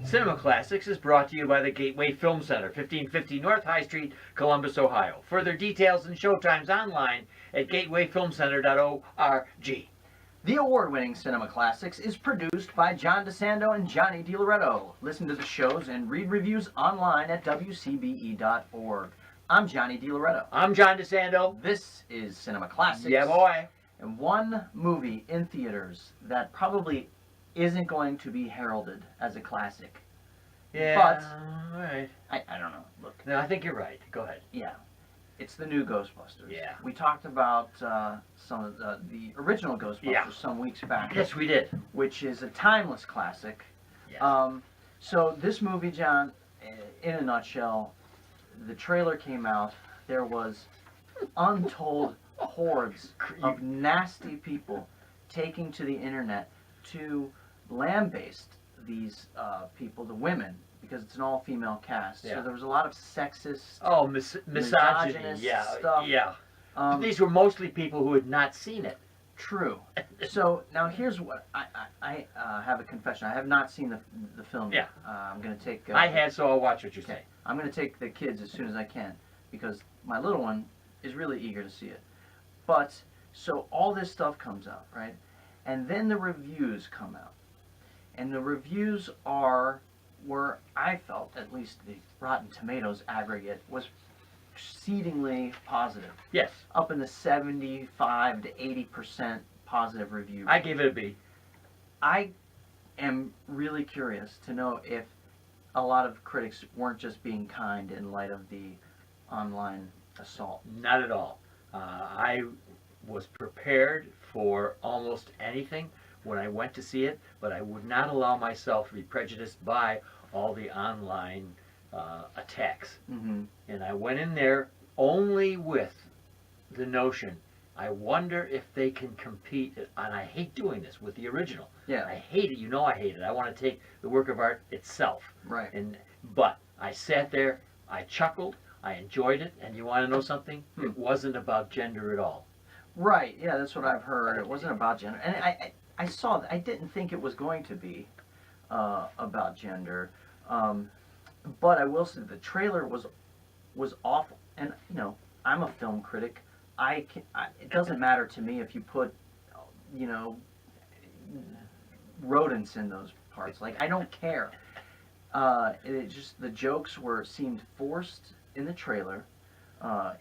Cinema Classics is brought to you by the Gateway Film Center, 1550 North High Street, Columbus, Ohio. Further details and showtimes online at gatewayfilmcenter.org. The award-winning Cinema Classics is produced by John DeSando and Johnny DiLoretto. Listen to the shows and read reviews online at WCBE.org. I'm Johnny DiLoretto. I'm John DeSando. This is Cinema Classics. Yeah, boy. And one movie in theaters that probably isn't going to be heralded as a classic. Yeah, But all right. I don't know. Look. No, I think you're right. Go ahead. Yeah. It's the new Ghostbusters. Yeah. We talked about some of the original Ghostbusters some weeks back. Yes, we did. Which is a timeless classic. Yes. So this movie, John, in a nutshell, the trailer came out. There was untold hordes of nasty people taking to the internet to lambaste these people, the women, because it's an all-female cast. Yeah. So there was a lot of sexist, misogyny. stuff. Yeah. These were mostly people who had not seen it. True. So now here's what I have a confession. I have not seen the film yet. I'm going to take. I had, so I'll watch what you say. I'm going to take the kids as soon as I can because my little one is really eager to see it. But so all this stuff comes out, right? And then the reviews come out, and the reviews were I felt, at least the Rotten Tomatoes aggregate was exceedingly positive. Yes. Up in the 75 to 80% positive review. I gave it a B. I am really curious to know if a lot of critics weren't just being kind in light of the online assault. Not at all. I was prepared for almost anything when I went to see it, but I would not allow myself to be prejudiced by all the online attacks. Mm-hmm. And I went in there only with the notion, I wonder if they can compete, and I hate doing this, with the original. Yeah. I hate it. You know I hate it. I want to take the work of art itself. Right. But I sat there, I chuckled, I enjoyed it, and you want to know something? It wasn't about gender at all. Right, yeah, that's what I've heard. It wasn't about gender. And I saw that. I didn't think it was going to be about gender. But I will say the trailer was awful. And, you know, I'm a film critic. It doesn't matter to me if you put, you know, rodents in those parts. Like, I don't care. It just, the jokes seemed forced in the trailer.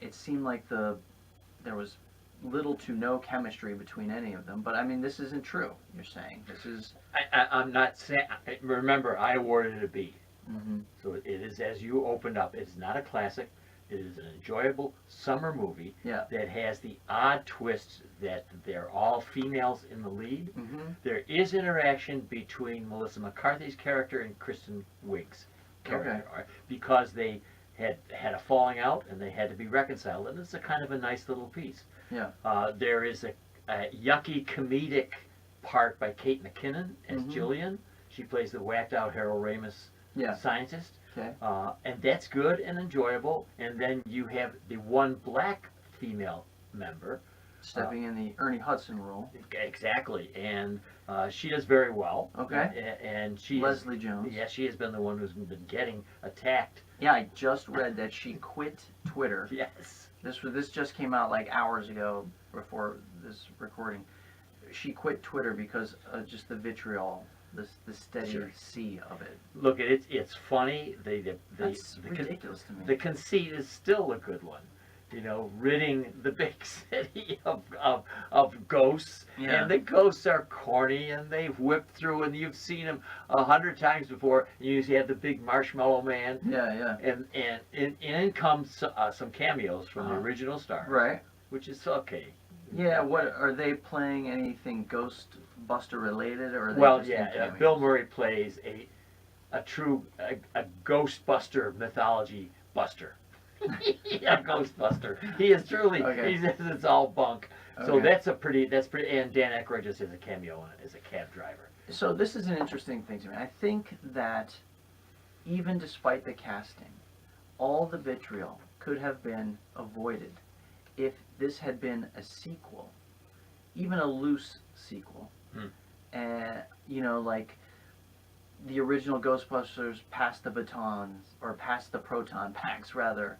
It seemed like there was little to no chemistry between any of them. But, I mean, this isn't true, you're saying. This is... I'm not saying... Remember, I awarded it a B. Mm-hmm. So it is, as you opened up, it's not a classic. It is an enjoyable summer movie that has the odd twist that they're all females in the lead. Mm-hmm. There is interaction between Melissa McCarthy's character and Kristen Wiig's character, because they had a falling out and they had to be reconciled, and it's a kind of a nice little piece. Yeah. There is a yucky comedic part by Kate McKinnon as Jillian. She plays the whacked out Harold Ramis scientist. Okay. And that's good and enjoyable. And then you have the one black female member stepping in the Ernie Hudson role. Exactly, and she does very well. Okay. And she Leslie Jones. Yeah, she has been the one who's been getting attacked. Yeah, I just read that she quit Twitter. Yes. This just came out like hours ago before this recording. She quit Twitter because of just the vitriol, the steady sea of it. Look, it's funny. That's ridiculous to me. The conceit is still a good one. You know, ridding the big city of ghosts, and the ghosts are corny, and they whip through, and you've seen them 100 times before. You usually have the big marshmallow man. Yeah. And in comes some cameos from the original star. Right. Which is okay. Yeah. What are they playing? Anything Ghostbuster related, or are they just Bill Murray plays a true Ghostbuster mythology buster. Yeah, Ghostbuster. He is truly. Okay. It's all bunk. Okay. So that's pretty. And Dan Aykroyd just has a cameo in it as a cab driver. So this is an interesting thing to me. I think that even despite the casting, all the vitriol could have been avoided if this had been a sequel, even a loose sequel. And you know, like the original Ghostbusters passed the batons, or passed the proton packs rather,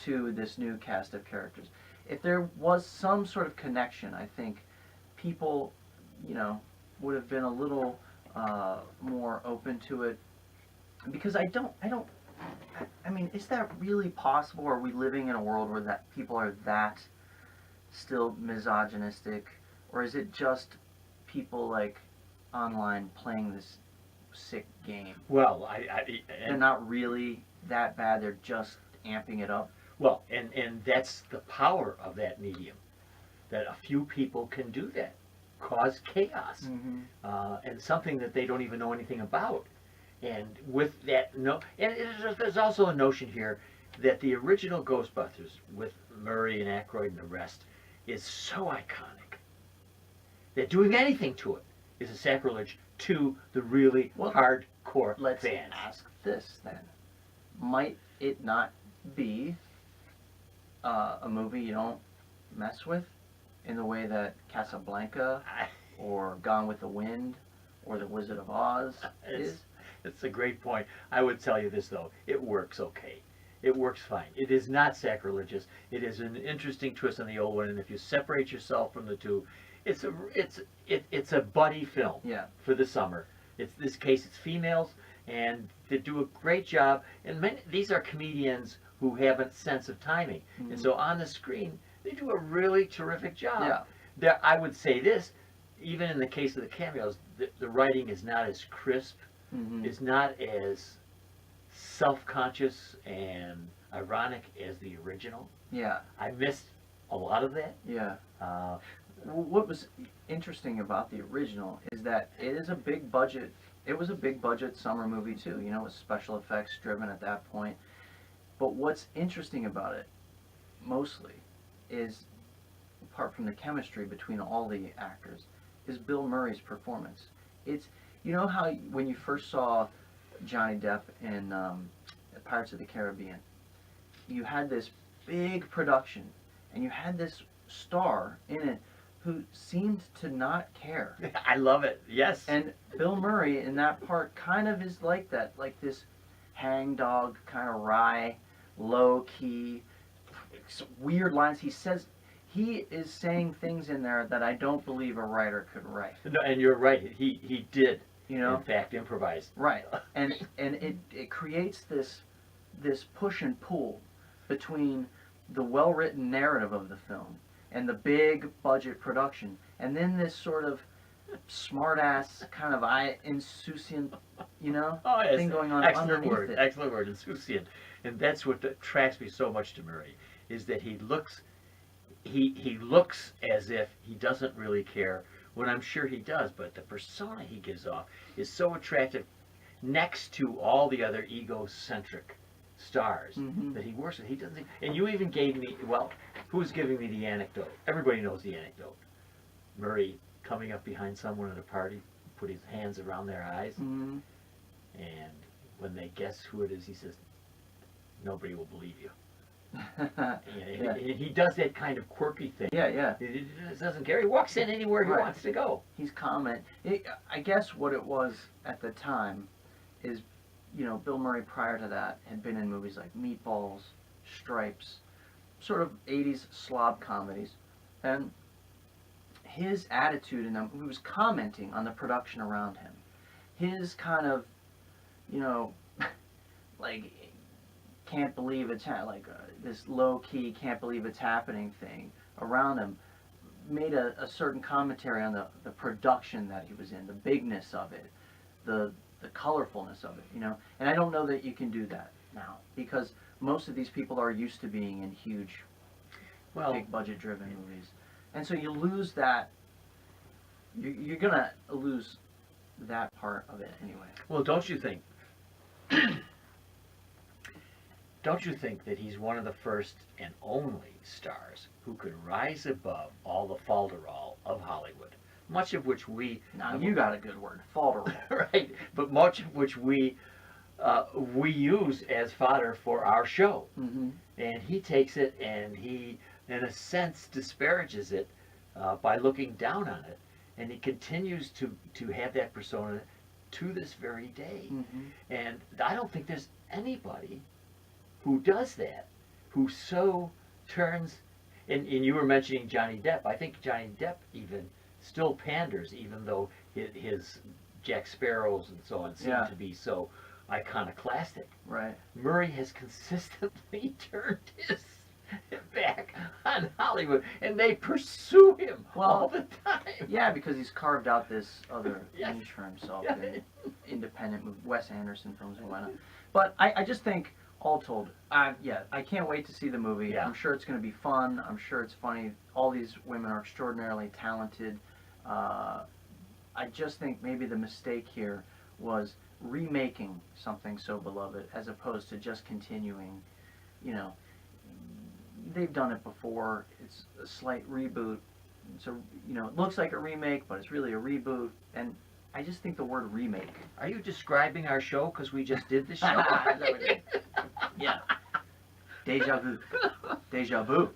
to this new cast of characters. If there was some sort of connection, I think people, would have been a little more open to it. Because I mean, is that really possible? Are we living in a world where that people are that still misogynistic, or is it just people like online playing this sick game? Well, they're not really that bad. They're just amping it up. Well, and that's the power of that medium, that a few people can do that, cause chaos, and something that they don't even know anything about. And with that, and there's also a notion here that the original Ghostbusters with Murray and Aykroyd and the rest is so iconic that doing anything to it is a sacrilege to the really hardcore let's fans. Ask this then: might it not be a movie you don't mess with in the way that Casablanca or Gone with the Wind or The Wizard of Oz is? It's a great point. I would tell you this though: it works okay. It works fine. It is not sacrilegious. It is an interesting twist on the old one, and if you separate yourself from the two, it's a buddy film for the summer. It's this case, it's females, and they do a great job. And these are comedians who have a sense of timing, and so on the screen they do a really terrific job. I would say this, even in the case of the cameos, the writing is not as crisp. Is not as self-conscious and ironic as the original. I missed a lot of that. What was interesting about the original is that it is a big budget. It was a big budget summer movie too. It was special effects driven at that point. But what's interesting about it, mostly, is apart from the chemistry between all the actors, is Bill Murray's performance. It's how when you first saw Johnny Depp in Pirates of the Caribbean, you had this big production, and you had this star in it who seemed to not care. I love it, yes. And Bill Murray in that part kind of is like that, like this hangdog, kind of wry, low-key, weird lines. He is saying things in there that I don't believe a writer could write. No, and you're right. He did, in fact, improvise. Right, and it creates this push and pull between the well-written narrative of the film and the big budget production, and then this sort of smart-ass kind of insouciant, thing going on underneath it. Excellent word, insouciant. And that's what attracts me so much to Murray, is that he looks as if he doesn't really care, when I'm sure he does, but the persona he gives off is so attractive next to all the other egocentric stars that he works with. He doesn't, and you even gave me, who's giving me the anecdote? Everybody knows the anecdote. Murray coming up behind someone at a party, put his hands around their eyes, and when they guess who it is, he says, "Nobody will believe you." He does that kind of quirky thing. He doesn't care. He walks in anywhere he wants to go. He's comment. I guess what it was at the time is, Bill Murray prior to that had been in movies like Meatballs, Stripes, sort of 80s slob comedies, and his attitude in them, he was commenting on the production around him. His kind of, like, can't believe it's this low-key, can't believe it's happening thing around him, made a certain commentary on the production that he was in, the bigness of it, the colorfulness of it, And I don't know that you can do that now, because most of these people are used to being in huge, big budget-driven movies. And so you lose that, you're going to lose that part of it anyway. Well, don't you think that he's one of the first and only stars who could rise above all the falderall of Hollywood, much of which we... Now, you got a good word, falderall. Right, but much of which we use as fodder for our show. And he takes it and he, in a sense, disparages it by looking down on it. And he continues to have that persona to this very day. Mm-hmm. And I don't think there's anybody who does that, who so turns, and you were mentioning Johnny Depp. I think Johnny Depp even still panders, even though his Jack Sparrows and so on seem to be so iconoclastic. Right. Murray has consistently turned his back on Hollywood, and they pursue him all the time. Yeah, because he's carved out this other Yes. niche for himself in independent Wes Anderson films and whatnot. But I just think, all told, I can't wait to see the movie. Yeah. I'm sure it's going to be fun. I'm sure it's funny. All these women are extraordinarily talented. I just think maybe the mistake here was remaking something so beloved as opposed to just continuing, you know. They've done it before. It's a slight reboot. So, you know, it looks like a remake, but it's really a reboot. And I just think the word remake. Are you describing our show because we just did the show? Is that what it is? Yeah. Deja vu. Deja vu.